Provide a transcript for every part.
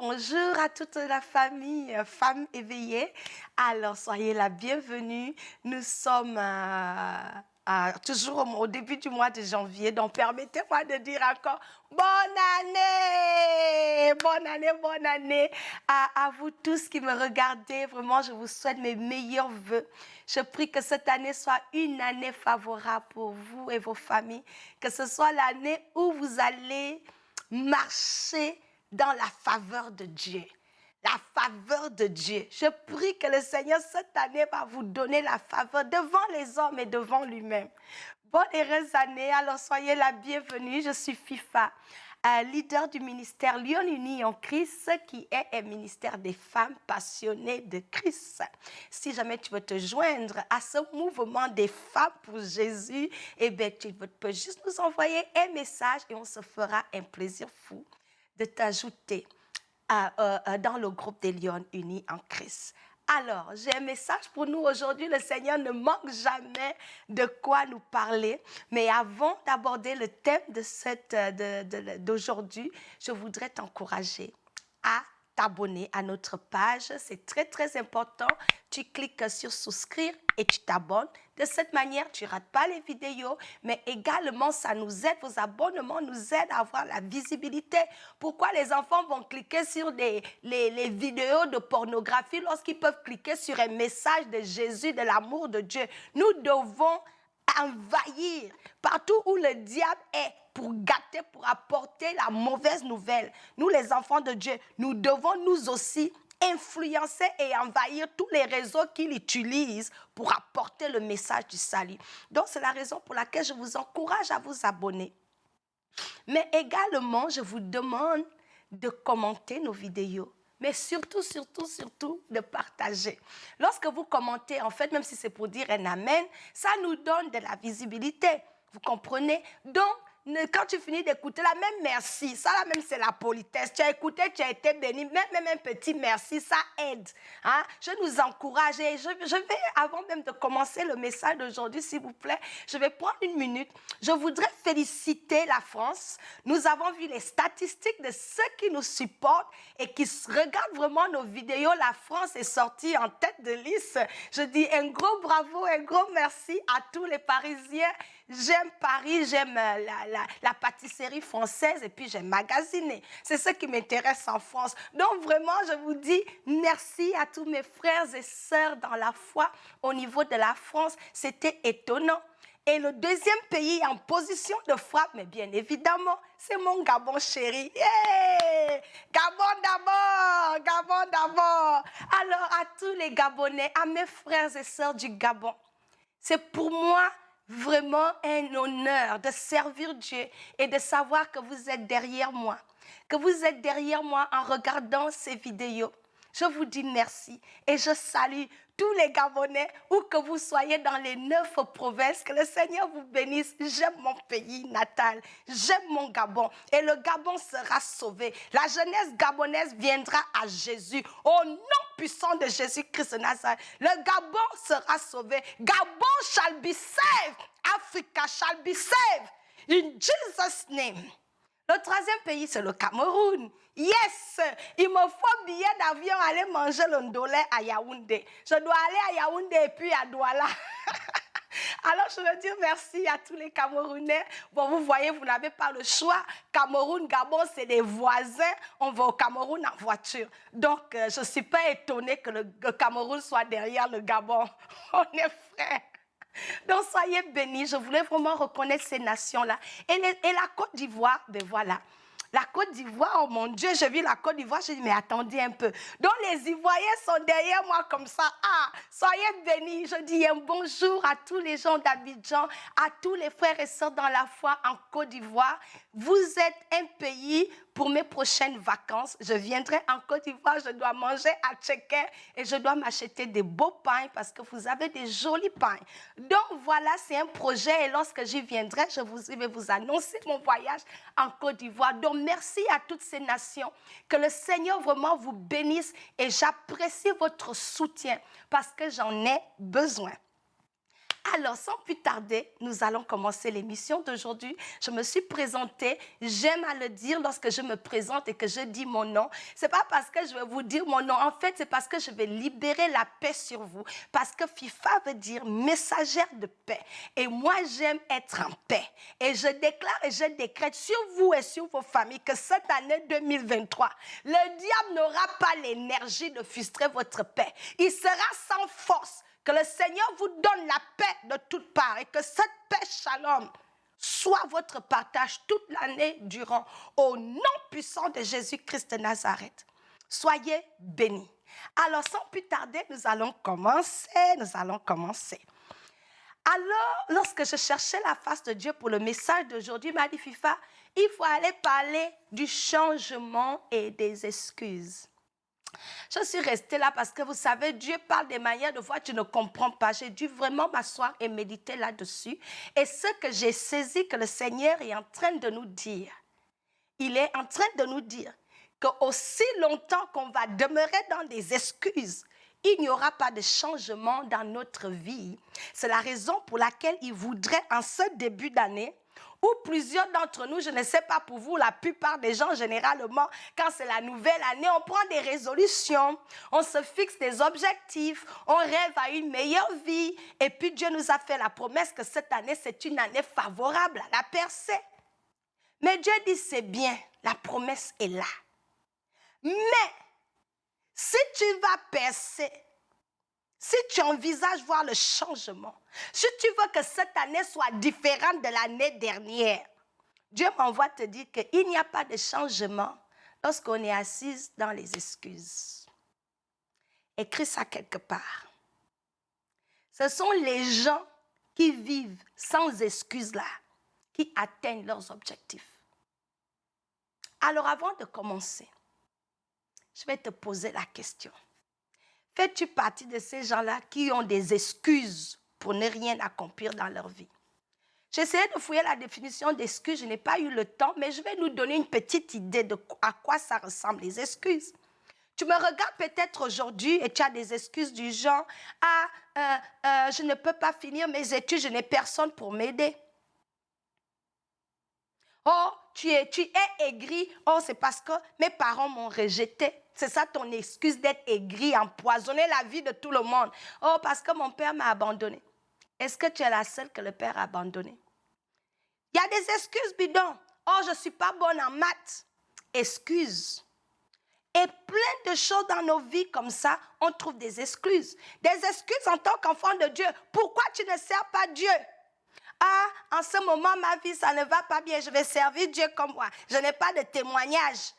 bonjour à toute la famille Femmes éveillées. Alors, soyez la bienvenue. Nous sommes toujours au début du mois de janvier, donc permettez-moi de dire encore bonne année à vous tous qui me regardez. Vraiment, je vous souhaite mes meilleurs vœux. Je prie que cette année soit une année favorable pour vous et vos familles, que ce soit l'année où vous allez marcher dans la faveur de Dieu. La faveur de Dieu. Je prie que le Seigneur cette année va vous donner la faveur devant les hommes et devant lui-même. Bonne et heureuse année. Alors soyez la bienvenue. Je suis FIFA, leader du ministère Lyon Unis en Christ, qui est un ministère des femmes passionnées de Christ. Si jamais tu veux te joindre à ce mouvement des femmes pour Jésus, eh bien, tu peux juste nous envoyer un message et on se fera un plaisir fou de t'ajouter dans le groupe des Lions Unis en Christ. Alors, j'ai un message pour nous aujourd'hui. Le Seigneur ne manque jamais de quoi nous parler. Mais avant d'aborder le thème d'aujourd'hui, je voudrais t'encourager à t'abonner à notre page. C'est très, très important. Tu cliques sur souscrire et tu t'abonnes. De cette manière, tu ne rates pas les vidéos, mais également, ça nous aide. Vos abonnements nous aident à avoir la visibilité. Pourquoi les enfants vont cliquer sur les vidéos de pornographie lorsqu'ils peuvent cliquer sur un message de Jésus, de l'amour de Dieu? Nous devons envahir partout où le diable est pour gâter, pour apporter la mauvaise nouvelle. Nous, les enfants de Dieu, nous devons nous aussi influencer et envahir tous les réseaux qu'il utilise pour apporter le message du salut. Donc, c'est la raison pour laquelle je vous encourage à vous abonner. Mais également, je vous demande de commenter nos vidéos. Mais surtout, de partager. Lorsque vous commentez, en fait, même si c'est pour dire un amen, ça nous donne de la visibilité. Vous comprenez? Donc, quand tu finis d'écouter, là, même merci, ça là même c'est la politesse. Tu as écouté, tu as été béni, même un petit merci, ça aide. Hein? Je nous encourage et je vais, avant même de commencer le message d'aujourd'hui, s'il vous plaît, je vais prendre une minute. Je voudrais féliciter la France. Nous avons vu les statistiques de ceux qui nous supportent et qui regardent vraiment nos vidéos. La France est sortie en tête de liste. Je dis un gros bravo, un gros merci à tous les Parisiens. J'aime Paris, j'aime la pâtisserie française et puis j'aime magasiner. C'est ce qui m'intéresse en France. Donc vraiment, je vous dis merci à tous mes frères et sœurs dans la foi au niveau de la France. C'était étonnant. Et le deuxième pays en position de frappe, mais bien évidemment, c'est mon Gabon chéri. Yeah! Gabon d'abord, Gabon d'abord. Alors à tous les Gabonais, à mes frères et sœurs du Gabon, c'est pour moi vraiment un honneur de servir Dieu et de savoir que vous êtes derrière moi. Que vous êtes derrière moi en regardant ces vidéos. Je vous dis merci et je salue tous les Gabonais, où que vous soyez dans les 9 provinces, que le Seigneur vous bénisse. J'aime mon pays natal, j'aime mon Gabon et le Gabon sera sauvé. La jeunesse gabonaise viendra à Jésus, au nom puissant de Jésus-Christ de Nazareth. Le Gabon sera sauvé. Gabon shall be saved. Africa shall be saved. In Jesus' name. Le troisième pays, c'est le Cameroun. Yes! Il me faut un billet d'avion aller manger le ndolé à Yaoundé. Je dois aller à Yaoundé et puis à Douala. Alors, je veux dire merci à tous les Camerounais. Bon, vous voyez, vous n'avez pas le choix. Cameroun, Gabon, c'est des voisins. On va au Cameroun en voiture. Donc, je ne suis pas étonnée que le Cameroun soit derrière le Gabon. On est frères. Donc, soyez bénis. Je voulais vraiment reconnaître ces nations-là. Et la Côte d'Ivoire, ben voilà. La Côte d'Ivoire, oh mon Dieu, j'ai vu la Côte d'Ivoire, j'ai dit, mais attendez un peu. Donc, les Ivoiriens sont derrière moi comme ça. Ah, soyez bénis. Je dis un bonjour à tous les gens d'Abidjan, à tous les frères et sœurs dans la foi en Côte d'Ivoire. Vous êtes un pays pour mes prochaines vacances. Je viendrai en Côte d'Ivoire, je dois manger à Tchéké et je dois m'acheter des beaux pains parce que vous avez des jolis pains. Donc, voilà, c'est un projet et lorsque j'y viendrai, je vais vous annoncer mon voyage en Côte d'Ivoire. Donc, merci à toutes ces nations. Que le Seigneur vraiment vous bénisse et j'apprécie votre soutien parce que j'en ai besoin. Alors, sans plus tarder, nous allons commencer l'émission d'aujourd'hui. Je me suis présentée. J'aime à le dire lorsque je me présente et que je dis mon nom. Ce n'est pas parce que je vais vous dire mon nom. En fait, c'est parce que je vais libérer la paix sur vous. Parce que FIFA veut dire messagère de paix. Et moi, j'aime être en paix. Et je déclare et je décrète sur vous et sur vos familles que cette année 2023, le diable n'aura pas l'énergie de frustrer votre paix. Il sera sans force. Que le Seigneur vous donne la paix de toutes parts et que cette paix shalom soit votre partage toute l'année durant. Au nom puissant de Jésus-Christ de Nazareth, soyez bénis. Alors, sans plus tarder, nous allons commencer. Alors, lorsque je cherchais la face de Dieu pour le message d'aujourd'hui, il m'a dit, FIFA, il faut aller parler du changement et des excuses. Je suis restée là parce que vous savez, Dieu parle des manières de voir, tu ne comprends pas. J'ai dû vraiment m'asseoir et méditer là-dessus. Et ce que j'ai saisi que le Seigneur est en train de nous dire, il est en train de nous dire qu'aussi longtemps qu'on va demeurer dans des excuses, il n'y aura pas de changement dans notre vie. C'est la raison pour laquelle il voudrait en ce début d'année, ou plusieurs d'entre nous, je ne sais pas pour vous, la plupart des gens, généralement, quand c'est la nouvelle année, on prend des résolutions, on se fixe des objectifs, on rêve à une meilleure vie. Et puis Dieu nous a fait la promesse que cette année, c'est une année favorable à la percée. Mais Dieu dit, c'est bien, la promesse est là. Mais, si tu vas percer, si tu envisages voir le changement, si tu veux que cette année soit différente de l'année dernière, Dieu m'envoie te dire qu'il n'y a pas de changement lorsqu'on est assise dans les excuses. Écris ça quelque part. Ce sont les gens qui vivent sans excuses là, qui atteignent leurs objectifs. Alors avant de commencer, je vais te poser la question. Fais-tu partie de ces gens-là qui ont des excuses pour ne rien accomplir dans leur vie? J'ai essayé de fouiller la définition d'excuses, je n'ai pas eu le temps, mais je vais nous donner une petite idée de à quoi ça ressemble, les excuses. Tu me regardes peut-être aujourd'hui et tu as des excuses du genre « Ah, je ne peux pas finir mes études, je n'ai personne pour m'aider. » Oh, tu es aigri. Oh, c'est parce que mes parents m'ont rejeté. C'est ça ton excuse d'être aigri, empoisonner la vie de tout le monde. Oh, parce que mon père m'a abandonné. Est-ce que tu es la seule que le père a abandonnée? Il y a des excuses bidons. Oh, je ne suis pas bonne en maths. Excuses. Et plein de choses dans nos vies comme ça, on trouve des excuses. Des excuses en tant qu'enfant de Dieu. Pourquoi tu ne sers pas Dieu? Ah, en ce moment, ma vie, ça ne va pas bien. Je vais servir Dieu comme moi. Je n'ai pas de témoignage.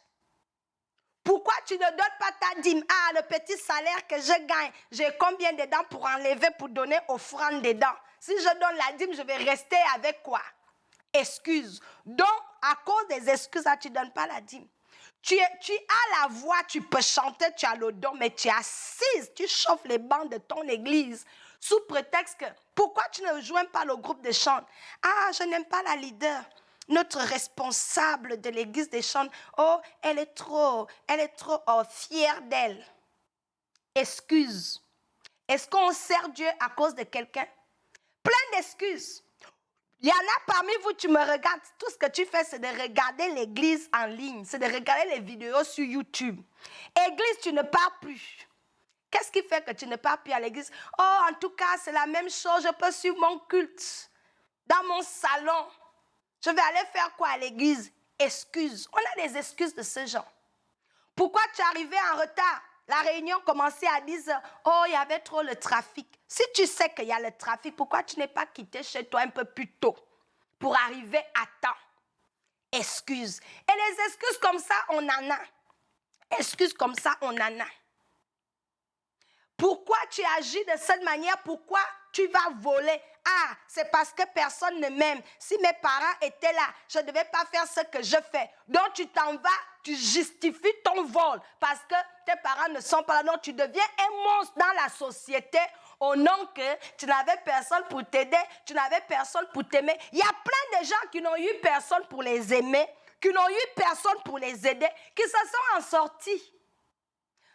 Pourquoi tu ne donnes pas ta dîme? Ah, le petit salaire que je gagne, j'ai combien de dents pour enlever, pour donner offrande dedans? Si je donne la dîme, je vais rester avec quoi? Excuses. Donc, à cause des excuses, tu ne donnes pas la dîme. Tu as la voix, tu peux chanter, tu as le don, mais tu es assise, tu chauffes les bancs de ton église sous prétexte que, pourquoi tu ne rejoins pas le groupe de chants? Ah, je n'aime pas la leader. Notre responsable de l'église des chants, oh, elle est trop fière d'elle. Excuse. Est-ce qu'on sert Dieu à cause de quelqu'un? Plein d'excuses. Il y en a parmi vous, tu me regardes, tout ce que tu fais, c'est de regarder l'église en ligne, c'est de regarder les vidéos sur YouTube. Église, tu ne pars plus. Qu'est-ce qui fait que tu ne pars plus à l'église? Oh, en tout cas, c'est la même chose, je peux suivre mon culte dans mon salon. Je vais aller faire quoi à l'église? Excuses. On a des excuses de ce genre. Pourquoi tu es arrivé en retard? La réunion commençait à 10h. Oh, il y avait trop le trafic. Si tu sais qu'il y a le trafic, pourquoi tu n'es pas quitté chez toi un peu plus tôt pour arriver à temps? Excuses. Et les excuses comme ça, on en a. Excuses comme ça, on en a. Pourquoi tu agis de cette manière? Pourquoi tu vas voler? Ah, c'est parce que personne ne m'aime. Si mes parents étaient là, je ne devais pas faire ce que je fais. Donc tu t'en vas, tu justifies ton vol parce que tes parents ne sont pas là. Donc tu deviens un monstre dans la société au nom que tu n'avais personne pour t'aider, tu n'avais personne pour t'aimer. Il y a plein de gens qui n'ont eu personne pour les aimer, qui n'ont eu personne pour les aider, qui se sont en sortis.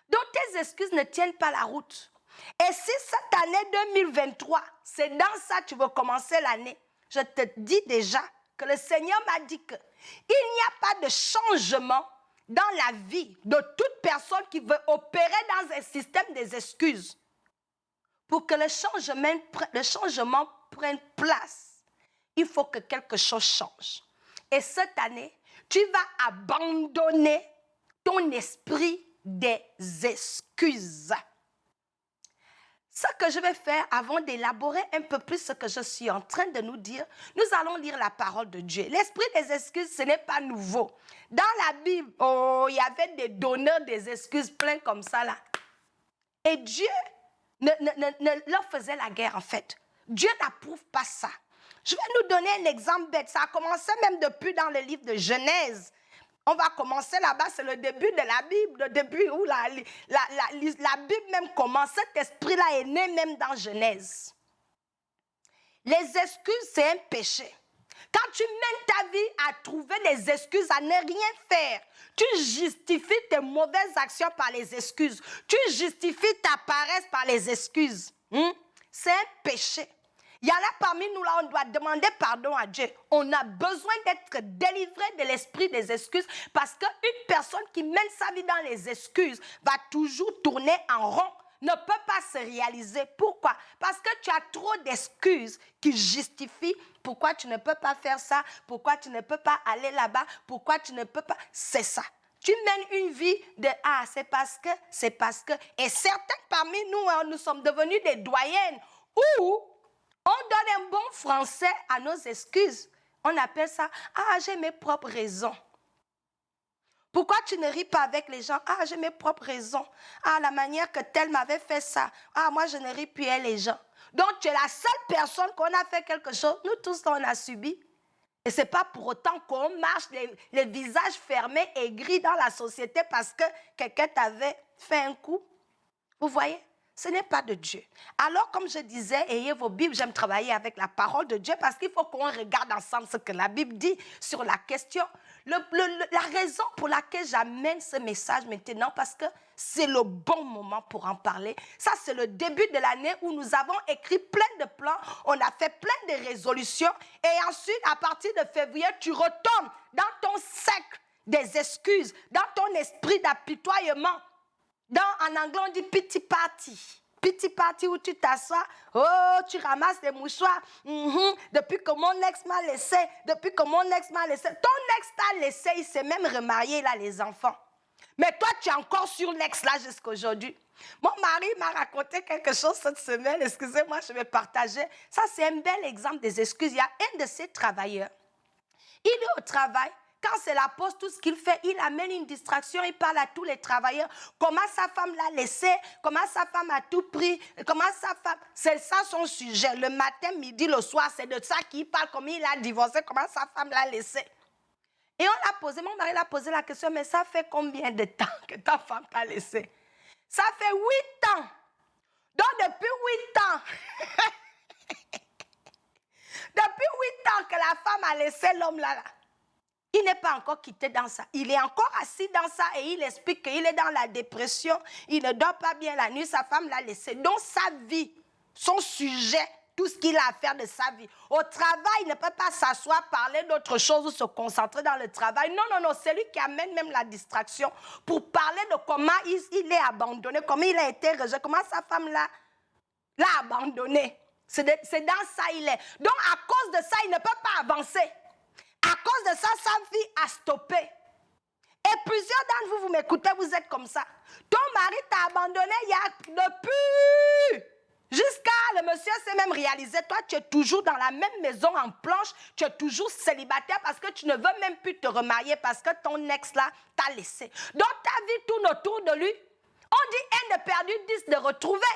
Donc tes excuses ne tiennent pas la route. Et si cette année 2023, c'est dans ça que tu veux commencer l'année, je te dis déjà que le Seigneur m'a dit qu'il n'y a pas de changement dans la vie de toute personne qui veut opérer dans un système des excuses. Pour que le changement prenne place, il faut que quelque chose change. Et cette année, tu vas abandonner ton esprit des excuses. Ce que je vais faire avant d'élaborer un peu plus ce que je suis en train de nous dire, nous allons lire la parole de Dieu. L'esprit des excuses, ce n'est pas nouveau. Dans la Bible, il y avait des donneurs des excuses pleins comme ça là. Et Dieu ne leur faisait la guerre en fait. Dieu n'approuve pas ça. Je vais nous donner un exemple bête. Ça a commencé même depuis dans le livre de Genèse. On va commencer là-bas, c'est le début de la Bible, le début où la Bible même commence. Cet esprit-là est né même dans Genèse. Les excuses, c'est un péché. Quand tu mènes ta vie à trouver des excuses, à ne rien faire, tu justifies tes mauvaises actions par les excuses. Tu justifies ta paresse par les excuses. C'est un péché. Il y en a parmi nous là, on doit demander pardon à Dieu. On a besoin d'être délivré de l'esprit des excuses parce qu'une personne qui mène sa vie dans les excuses va toujours tourner en rond, ne peut pas se réaliser. Pourquoi? Parce que tu as trop d'excuses qui justifient pourquoi tu ne peux pas faire ça, pourquoi tu ne peux pas aller là-bas, pourquoi tu ne peux pas... C'est ça. Tu mènes une vie de « ah, c'est parce que... » Et certaines parmi nous, nous sommes devenus des doyennes où on donne un bon français à nos excuses. On appelle ça « ah, j'ai mes propres raisons ». Pourquoi tu ne ris pas avec les gens? Ah, j'ai mes propres raisons. Ah, la manière que tel m'avait fait ça. Ah, moi, je ne ris plus avec les gens. Donc, tu es la seule personne qu'on a fait quelque chose. Nous tous, on a subi. Et ce n'est pas pour autant qu'on marche les visages fermés et gris dans la société parce que quelqu'un t'avait fait un coup. Vous voyez? Ce n'est pas de Dieu. Alors, comme je disais, ayez vos Bibles, j'aime travailler avec la parole de Dieu parce qu'il faut qu'on regarde ensemble ce que la Bible dit sur la question. La raison pour laquelle j'amène ce message maintenant, parce que c'est le bon moment pour en parler. Ça, c'est le début de l'année où nous avons écrit plein de plans, on a fait plein de résolutions et ensuite, à partir de février, tu retombes dans ton cercle des excuses, dans ton esprit d'apitoiement. En anglais, on dit pity party. Pity party où tu t'assois, oh, tu ramasses des mouchoirs. Depuis que mon ex m'a laissé, Ton ex t'a laissé, il s'est même remarié, il a les enfants. Mais toi, tu es encore sur l'ex là jusqu'à aujourd'hui. Mon mari m'a raconté quelque chose cette semaine, excusez-moi, je vais partager. Ça, c'est un bel exemple des excuses. Il y a un de ces travailleurs. Il est au travail. Quand c'est la pause, tout ce qu'il fait, il amène une distraction, il parle à tous les travailleurs, comment sa femme l'a laissé, comment sa femme a tout pris, comment sa femme... C'est ça son sujet. Le matin, midi, le soir, c'est de ça qu'il parle, comment il a divorcé, comment sa femme l'a laissé. Et mon mari l'a posé la question, mais ça fait combien de temps que ta femme t'a laissé? Ça fait 8 ans. Donc depuis 8 ans, depuis 8 ans que la femme a laissé l'homme là. Il n'est pas encore quitté dans ça. Il est encore assis dans ça et il explique qu'il est dans la dépression. Il ne dort pas bien la nuit. Sa femme l'a laissé. Donc sa vie, son sujet, tout ce qu'il a à faire de sa vie. Au travail, il ne peut pas s'asseoir, parler d'autre chose ou se concentrer dans le travail. Non. C'est lui qui amène même la distraction pour parler de comment il est abandonné, comment il a été rejeté, comment sa femme l'a abandonné. C'est dans ça il est. Donc à cause de ça, il ne peut pas avancer. À cause de ça, sa vie a stoppé. Et plusieurs d'entre vous m'écoutez, vous êtes comme ça. Ton mari t'a abandonné il y a depuis. Jusqu'à le monsieur s'est même réalisé, toi tu es toujours dans la même maison en planche, tu es toujours célibataire parce que tu ne veux même plus te remarier parce que ton ex là t'a laissé. Donc ta vie tourne autour de lui. On dit un de perdu, 10 de retrouvé.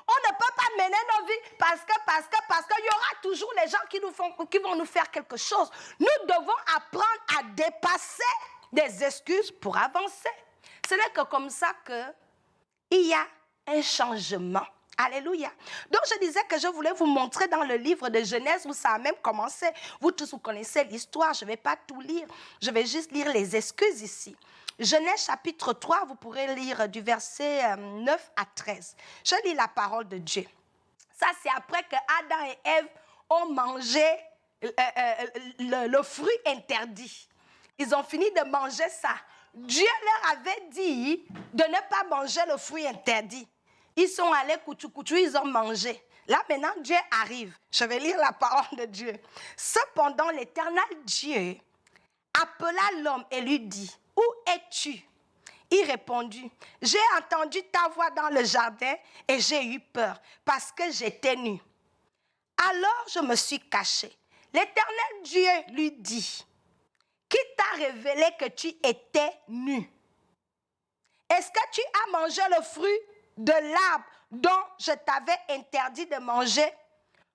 On ne peut pas mener nos vies parce qu'il y aura toujours les gens qui vont nous faire quelque chose. Nous devons apprendre à dépasser des excuses pour avancer. Ce n'est que comme ça qu'il y a un changement. Alléluia. Donc je disais que je voulais vous montrer dans le livre de Genèse où ça a même commencé. Vous tous vous connaissez l'histoire, je ne vais pas tout lire. Je vais juste lire les excuses ici. Genèse chapitre 3, vous pourrez lire du verset 9 à 13. Je lis la parole de Dieu. Ça, c'est après que Adam et Ève ont mangé le fruit interdit. Ils ont fini de manger ça. Dieu leur avait dit de ne pas manger le fruit interdit. Ils sont allés couchou, ils ont mangé. Là, maintenant, Dieu arrive. Je vais lire la parole de Dieu. Cependant, l'Éternel Dieu appela l'homme et lui dit, « Où es-tu » Il répondit, « J'ai entendu ta voix dans le jardin et j'ai eu peur parce que j'étais nu. Alors je me suis caché. » L'Éternel Dieu lui dit, « Qui t'a révélé que tu étais nu? Est-ce que tu as mangé le fruit de l'arbre dont je t'avais interdit de manger? »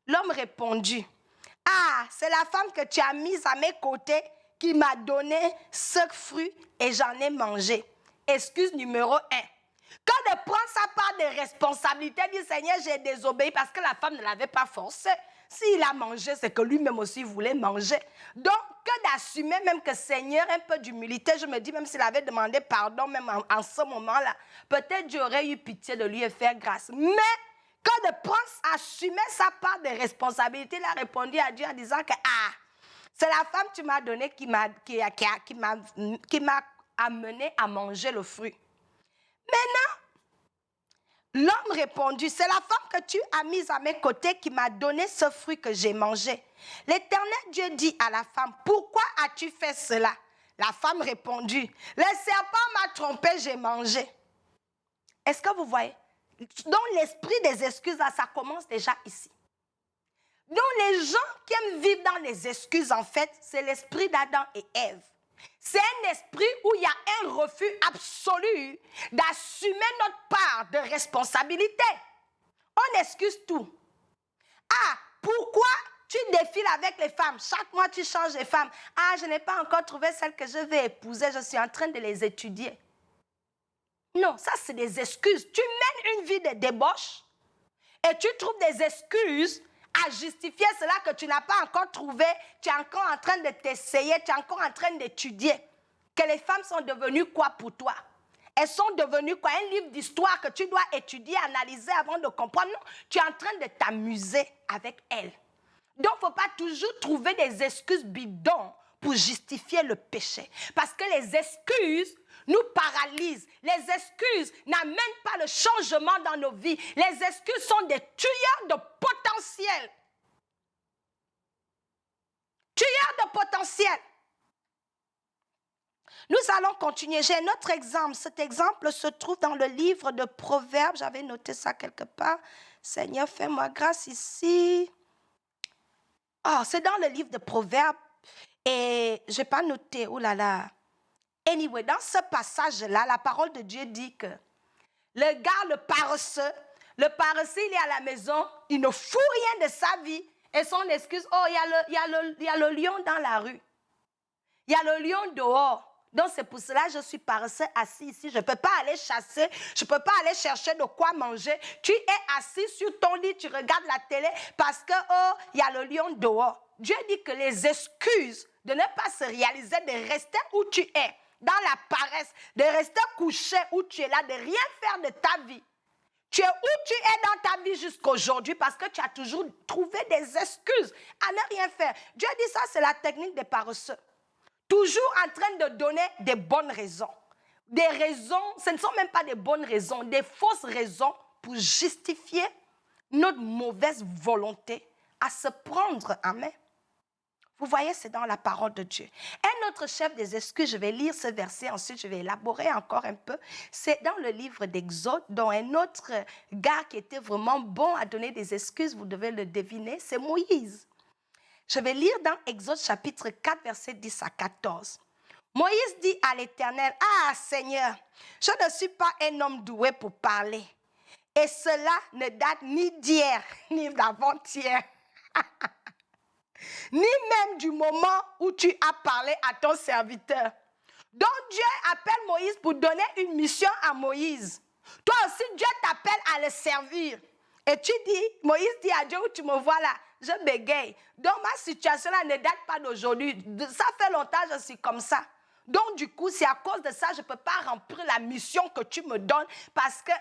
L'homme répondit, « Ah, c'est la femme que tu as mise à mes côtés qui m'a donné ce fruit et j'en ai mangé. » Excuse numéro 1. Quand de prendre sa part de responsabilité, dit Seigneur, j'ai désobéi parce que la femme ne l'avait pas forcé. S'il a mangé, c'est que lui-même aussi voulait manger. Donc, que d'assumer même que Seigneur, un peu d'humilité, je me dis, même s'il avait demandé pardon, même en ce moment-là, peut-être j'aurais eu pitié de lui et faire grâce. Mais, quand de prendre, assumer sa part de responsabilité, il a répondu à Dieu en disant que, ah, c'est la femme que tu m'as donnée qui m'a amené à manger le fruit. Maintenant, l'homme répondit, c'est la femme que tu as mise à mes côtés qui m'a donné ce fruit que j'ai mangé. L'Éternel Dieu dit à la femme, pourquoi as-tu fait cela? La femme répondit, le serpent m'a trompé, j'ai mangé. Est-ce que vous voyez? Donc l'esprit des excuses, là, ça commence déjà ici. Donc les gens qui aiment vivre dans les excuses, en fait, c'est l'esprit d'Adam et Ève. C'est un esprit où il y a un refus absolu d'assumer notre part de responsabilité. On excuse tout. Ah, pourquoi tu défiles avec les femmes? Chaque mois, tu changes de femme. Ah, je n'ai pas encore trouvé celle que je vais épouser. Je suis en train de les étudier. Non, ça, c'est des excuses. Tu mènes une vie de débauche et tu trouves des excuses à justifier cela que tu n'as pas encore trouvé, tu es encore en train de t'essayer, tu es encore en train d'étudier. Que les femmes sont devenues quoi pour toi? Elles sont devenues quoi? Un livre d'histoire que tu dois étudier, analyser avant de comprendre. Non, tu es en train de t'amuser avec elles. Donc, il ne faut pas toujours trouver des excuses bidons pour justifier le péché. Parce que les excuses nous paralysent. Les excuses n'amènent pas le changement dans nos vies. Les excuses sont des tueurs de potentiel. Tueurs de potentiel. Nous allons continuer. J'ai un autre exemple. Cet exemple se trouve dans le livre de Proverbes. J'avais noté ça quelque part. Seigneur, fais-moi grâce ici. Oh, c'est dans le livre de Proverbes. Et je n'ai pas noté. Oh là là. Anyway, dans ce passage-là, la parole de Dieu dit que le gars, le paresseux, il est à la maison, il ne fout rien de sa vie. Et son excuse, oh, il y a le lion dans la rue. Il y a le lion dehors. Donc, c'est pour cela que je suis paresseux assis ici. Je ne peux pas aller chasser. Je ne peux pas aller chercher de quoi manger. Tu es assis sur ton lit, tu regardes la télé parce que, oh, il y a le lion dehors. Dieu dit que les excuses de ne pas se réaliser, de rester où tu es, dans la paresse, de rester couché où tu es là, de rien faire de ta vie. Tu es où tu es dans ta vie jusqu'à aujourd'hui parce que tu as toujours trouvé des excuses à ne rien faire. Dieu dit ça, c'est la technique des paresseux. Toujours en train de donner des bonnes raisons. Des raisons, ce ne sont même pas des bonnes raisons, des fausses raisons pour justifier notre mauvaise volonté à se prendre en main. Vous voyez, c'est dans la parole de Dieu. Un autre chef des excuses, je vais lire ce verset, ensuite je vais élaborer encore un peu. C'est dans le livre d'Exode, dont un autre gars qui était vraiment bon à donner des excuses, vous devez le deviner, c'est Moïse. Je vais lire dans Exode chapitre 4, versets 10 à 14. Moïse dit à l'Éternel, « Ah Seigneur, je ne suis pas un homme doué pour parler. Et cela ne date ni d'hier, ni d'avant-hier. Ni même du moment où tu as parlé à ton serviteur. » Donc Dieu appelle Moïse pour donner une mission à Moïse. Toi aussi, Dieu t'appelle à le servir. Et tu dis, Moïse dit à Dieu, où tu me vois là, je bégaye. Donc ma situation là ne date pas d'aujourd'hui. Ça fait longtemps que je suis comme ça. Donc, du coup, c'est à cause de ça, je ne peux pas remplir la mission que tu me donnes parce que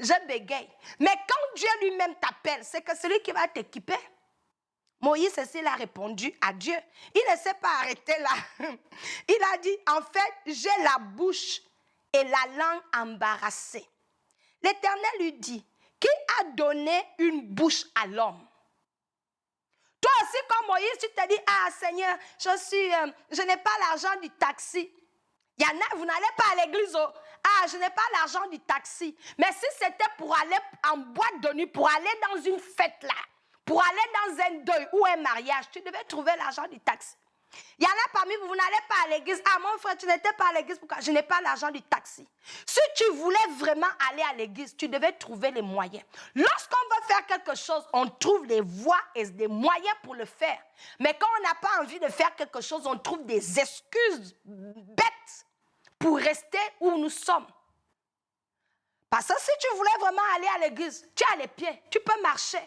je bégaye. Mais quand Dieu lui-même t'appelle, c'est que celui qui va t'équiper. Moïse, il a répondu à Dieu. Il ne s'est pas arrêté là. Il a dit, en fait, j'ai la bouche et la langue embarrassée. L'Éternel lui dit, qui a donné une bouche à l'homme? Toi aussi, comme Moïse, tu te dis, ah Seigneur, je n'ai pas l'argent du taxi. Il y en a, vous n'allez pas à l'église. Oh. Ah, je n'ai pas l'argent du taxi. Mais si c'était pour aller en boîte de nuit, pour aller dans une fête là, pour aller dans un deuil ou un mariage, tu devais trouver l'argent du taxi. Il y en a parmi vous, vous n'allez pas à l'église. Ah, mon frère, tu n'étais pas à l'église. Pourquoi? Je n'ai pas l'argent du taxi. Si tu voulais vraiment aller à l'église, tu devais trouver les moyens. Lorsqu'on veut faire quelque chose, on trouve les voies et des moyens pour le faire. Mais quand on n'a pas envie de faire quelque chose, on trouve des excuses bêtes pour rester où nous sommes. Parce que si tu voulais vraiment aller à l'église, tu as les pieds, tu peux marcher.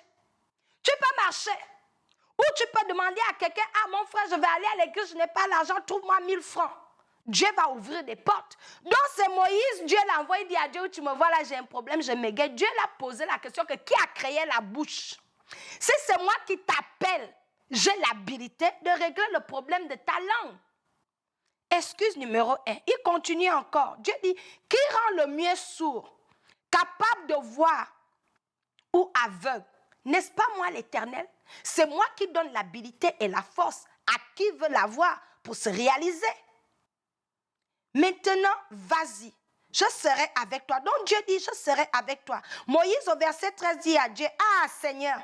Tu peux marcher. Ou tu peux demander à quelqu'un, ah mon frère, je vais aller à l'église, je n'ai pas l'argent, trouve-moi 1000 francs. Dieu va ouvrir des portes. Donc c'est Moïse, Dieu l'a envoyé, il dit à Dieu, tu me vois là, j'ai un problème, je m'égaye. Dieu l'a posé la question que qui a créé la bouche? Si c'est moi qui t'appelle, j'ai l'habilité de régler le problème de ta langue. Excuse numéro 1. Il continue encore. Dieu dit, qui rend le muet sourd, capable de voir ou aveugle? N'est-ce pas moi l'Éternel? C'est moi qui donne l'habilité et la force à qui veut l'avoir pour se réaliser. Maintenant, vas-y, je serai avec toi. Donc Dieu dit, je serai avec toi. Moïse au verset 13 dit à Dieu, ah Seigneur,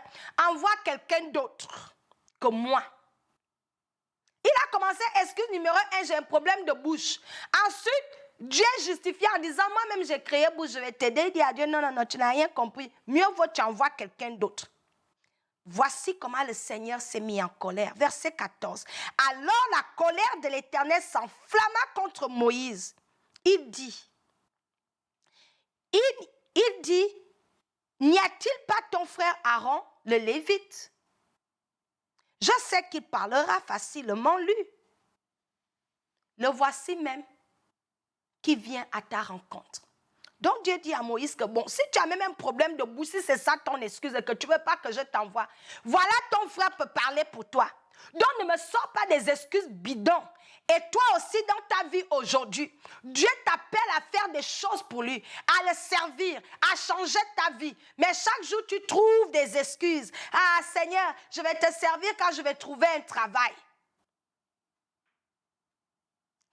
envoie quelqu'un d'autre que moi. Il a commencé, excuse numéro 1, j'ai un problème de bouche. Ensuite, Dieu justifie en disant, moi-même j'ai créé bouche, je vais t'aider. Il dit à Dieu, non, non, non, tu n'as rien compris. Mieux vaut tu envoies quelqu'un d'autre. Voici comment le Seigneur s'est mis en colère. Verset 14. Alors la colère de l'Éternel s'enflamma contre Moïse. Il dit, n'y a-t-il pas ton frère Aaron, le Lévite? Je sais qu'il parlera facilement lui. Le voici même qui vient à ta rencontre. Donc Dieu dit à Moïse que bon, si tu as même un problème de bouche, si c'est ça ton excuse et que tu ne veux pas que je t'envoie, voilà ton frère peut parler pour toi. Donc ne me sors pas des excuses bidons. Et toi aussi dans ta vie aujourd'hui, Dieu t'appelle à faire des choses pour lui, à le servir, à changer ta vie. Mais chaque jour tu trouves des excuses. Ah Seigneur, je vais te servir quand je vais trouver un travail.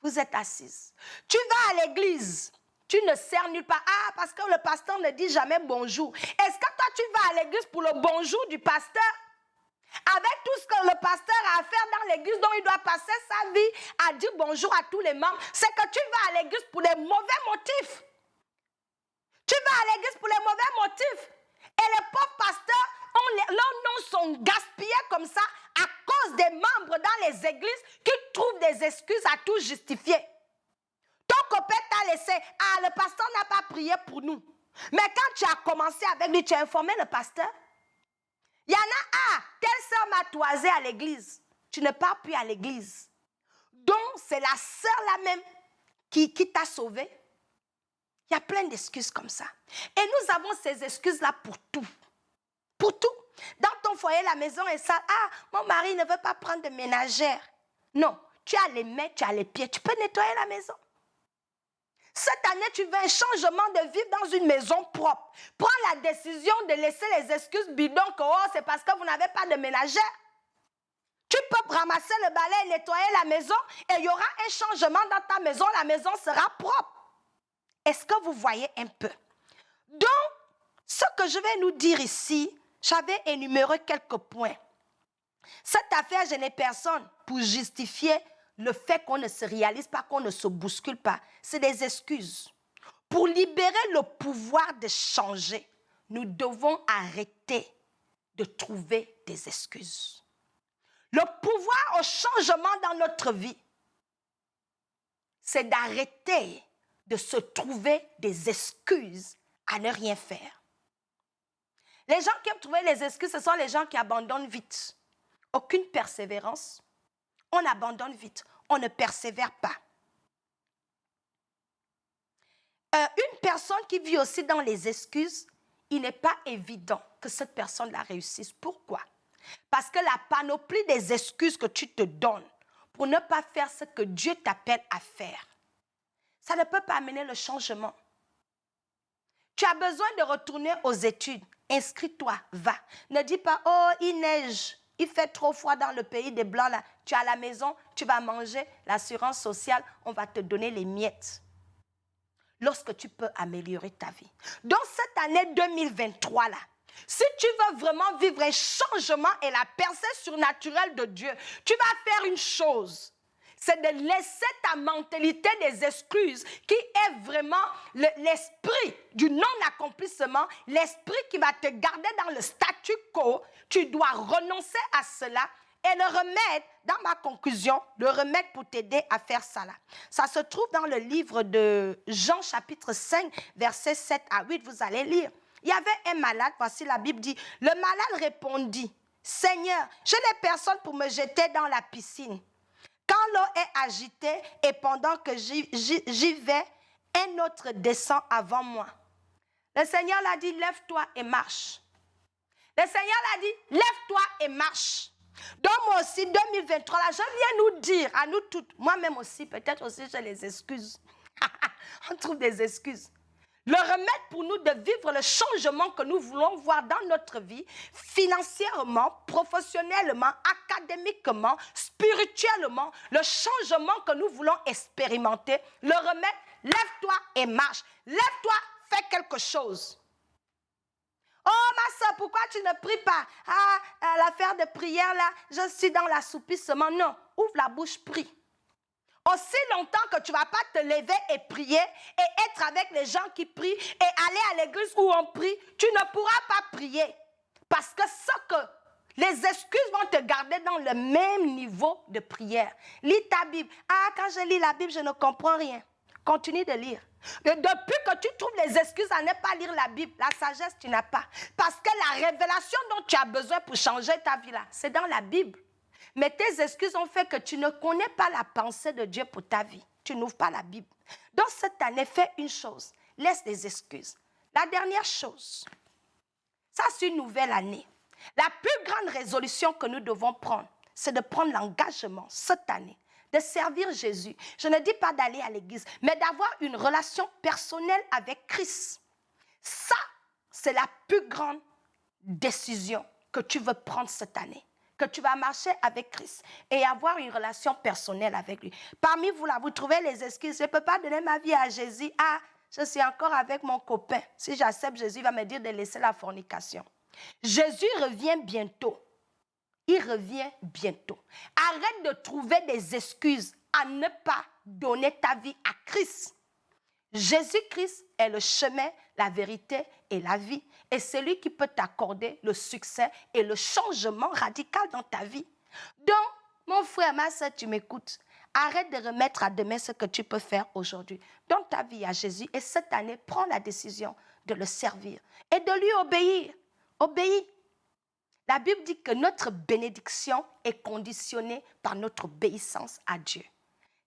Vous êtes assise. Tu vas à l'église. Tu ne sers nulle part. Ah, parce que le pasteur ne dit jamais bonjour. Est-ce que toi, tu vas à l'église pour le bonjour du pasteur? Avec tout ce que le pasteur a à faire dans l'église, dont il doit passer sa vie à dire bonjour à tous les membres, c'est que tu vas à l'église pour les mauvais motifs. Tu vas à l'église pour les mauvais motifs. Et les pauvres pasteurs, leurs noms sont gaspillés comme ça à cause des membres dans les églises qui trouvent des excuses à tout justifier. Ton copain t'a laissé. Ah, le pasteur n'a pas prié pour nous. Mais quand tu as commencé avec lui, tu as informé le pasteur. Il y en a, ah, telle sœur m'a toisé à l'église. Tu ne pars plus à l'église. Donc, c'est la sœur là-même qui t'a sauvé. Il y a plein d'excuses comme ça. Et nous avons ces excuses-là pour tout. Pour tout. Dans ton foyer, la maison est sale. Ah, mon mari ne veut pas prendre de ménagère. Non, tu as les mains, tu as les pieds. Tu peux nettoyer la maison. Cette année, tu veux un changement de vivre dans une maison propre. Prends la décision de laisser les excuses bidons que oh, c'est parce que vous n'avez pas de ménagère. Tu peux ramasser le balai et nettoyer la maison et il y aura un changement dans ta maison. La maison sera propre. Est-ce que vous voyez un peu? Donc, ce que je vais nous dire ici, j'avais énuméré quelques points. Cette affaire, je n'ai personne pour justifier le fait qu'on ne se réalise pas, qu'on ne se bouscule pas. C'est des excuses. Pour libérer le pouvoir de changer, nous devons arrêter de trouver des excuses. Le pouvoir au changement dans notre vie, c'est d'arrêter de se trouver des excuses à ne rien faire. Les gens qui aiment trouver les excuses, ce sont les gens qui abandonnent vite. Aucune persévérance. On abandonne vite. On ne persévère pas. Une personne qui vit aussi dans les excuses, il n'est pas évident que cette personne la réussisse. Pourquoi? Parce que la panoplie des excuses que tu te donnes pour ne pas faire ce que Dieu t'appelle à faire, ça ne peut pas amener le changement. Tu as besoin de retourner aux études. Inscris-toi, va. Ne dis pas, oh, il neige, il fait trop froid dans le pays des Blancs. Là. Tu es à la maison, tu vas manger, l'assurance sociale, on va te donner les miettes. Lorsque tu peux améliorer ta vie. Dans cette année 2023, là, si tu veux vraiment vivre un changement et la percée surnaturelle de Dieu, tu vas faire une chose. C'est de laisser ta mentalité des excuses qui est vraiment l'esprit du non-accomplissement, l'esprit qui va te garder dans le statu quo. Tu dois renoncer à cela et le remède, dans ma conclusion, le remède pour t'aider à faire ça là. Ça se trouve dans le livre de Jean chapitre 5, versets 7 à 8, vous allez lire. Il y avait un malade, voici la Bible dit, le malade répondit, Seigneur, je n'ai personne pour me jeter dans la piscine. Quand l'eau est agitée et pendant que j'y vais, un autre descend avant moi. Le Seigneur l'a dit, lève-toi et marche. Le Seigneur l'a dit, lève-toi et marche. Donc moi aussi, 2023, là, je viens nous dire, à nous toutes, moi-même aussi, peut-être aussi j'ai les excuses. On trouve des excuses. Le remède pour nous de vivre le changement que nous voulons voir dans notre vie, financièrement, professionnellement, académiquement, spirituellement, le changement que nous voulons expérimenter, le remède, lève-toi et marche. Lève-toi, fais quelque chose. Oh ma soeur, pourquoi tu ne pries pas? Ah, l'affaire de prière là, je suis dans l'assoupissement. Non, ouvre la bouche, prie. Aussi longtemps que tu ne vas pas te lever et prier et être avec les gens qui prient et aller à l'église où on prie, tu ne pourras pas prier. Parce que les excuses vont te garder dans le même niveau de prière. Lis ta Bible. Ah, quand je lis la Bible, je ne comprends rien. Continue de lire. Depuis que tu trouves les excuses à ne pas lire la Bible, la sagesse, tu n'as pas. Parce que la révélation dont tu as besoin pour changer ta vie, là, c'est dans la Bible. Mais tes excuses ont fait que tu ne connais pas la pensée de Dieu pour ta vie. Tu n'ouvres pas la Bible. Dans cette année, fais une chose. Laisse les excuses. La dernière chose, ça c'est une nouvelle année. La plus grande résolution que nous devons prendre, c'est de prendre l'engagement cette année, de servir Jésus. Je ne dis pas d'aller à l'église, mais d'avoir une relation personnelle avec Christ. Ça, c'est la plus grande décision que tu veux prendre cette année. Que tu vas marcher avec Christ et avoir une relation personnelle avec lui. Parmi vous, là, vous trouvez les excuses. Je ne peux pas donner ma vie à Jésus. Ah, je suis encore avec mon copain. Si j'accepte Jésus, il va me dire de laisser la fornication. Jésus revient bientôt. Il revient bientôt. Arrête de trouver des excuses à ne pas donner ta vie à Christ. Jésus-Christ est le chemin, la vérité et la vie. Et c'est lui qui peut t'accorder le succès et le changement radical dans ta vie. Donc, mon frère, ma soeur, tu m'écoutes. Arrête de remettre à demain ce que tu peux faire aujourd'hui. Donne ta vie à Jésus et cette année, prends la décision de le servir et de lui obéir. Obéis. La Bible dit que notre bénédiction est conditionnée par notre obéissance à Dieu.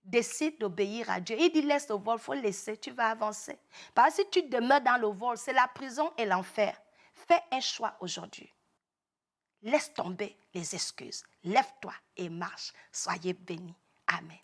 Décide d'obéir à Dieu. Il dit laisse le vol, il faut laisser, tu vas avancer. Parce que si tu demeures dans le vol, c'est la prison et l'enfer. Fais un choix aujourd'hui. Laisse tomber les excuses. Lève-toi et marche. Soyez bénis. Amen.